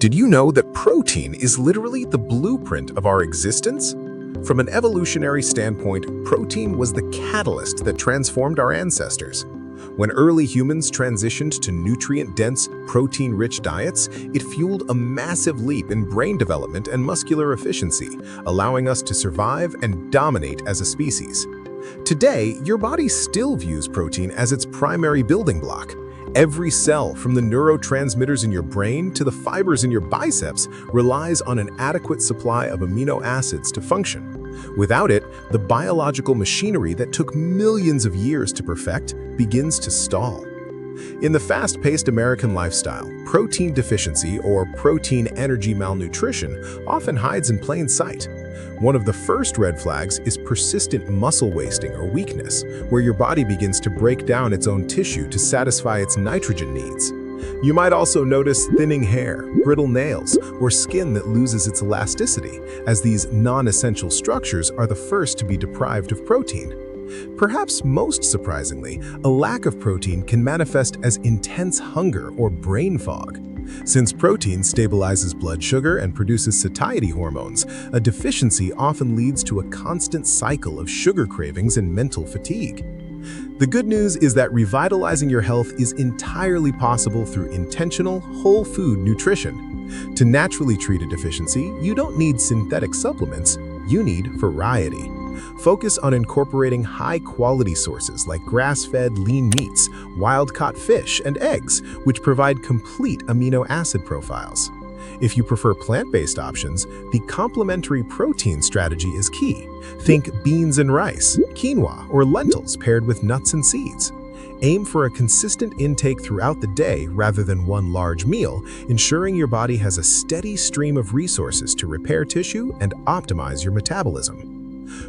Did you know that protein is literally the blueprint of our existence? From an evolutionary standpoint, protein was the catalyst that transformed our ancestors. When early humans transitioned to nutrient-dense, protein-rich diets, it fueled a massive leap in brain development and muscular efficiency, allowing us to survive and dominate as a species. Today, your body still views protein as its primary building block. Every cell, from the neurotransmitters in your brain to the fibers in your biceps, relies on an adequate supply of amino acids to function. Without it, the biological machinery that took millions of years to perfect begins to stall. In the fast-paced American lifestyle, protein deficiency or protein energy malnutrition often hides in plain sight. One of the first red flags is persistent muscle wasting or weakness, where your body begins to break down its own tissue to satisfy its nitrogen needs. You might also notice thinning hair, brittle nails, or skin that loses its elasticity, as these non-essential structures are the first to be deprived of protein. Perhaps most surprisingly, a lack of protein can manifest as intense hunger or brain fog. Since protein stabilizes blood sugar and produces satiety hormones, a deficiency often leads to a constant cycle of sugar cravings and mental fatigue. The good news is that revitalizing your health is entirely possible through intentional, whole food nutrition. To naturally treat a deficiency, you don't need synthetic supplements, you need variety. Focus on incorporating high-quality sources like grass-fed lean meats, wild-caught fish, and eggs, which provide complete amino acid profiles. If you prefer plant-based options, the complementary protein strategy is key. Think beans and rice, quinoa, or lentils paired with nuts and seeds. Aim for a consistent intake throughout the day rather than one large meal, ensuring your body has a steady stream of resources to repair tissue and optimize your metabolism.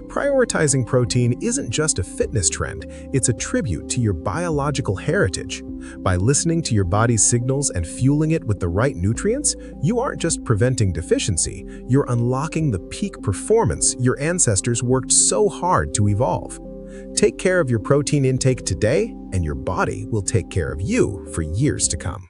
Prioritizing protein isn't just a fitness trend, it's a tribute to your biological heritage. By listening to your body's signals and fueling it with the right nutrients, you aren't just preventing deficiency, you're unlocking the peak performance your ancestors worked so hard to evolve. Take care of your protein intake today, and your body will take care of you for years to come.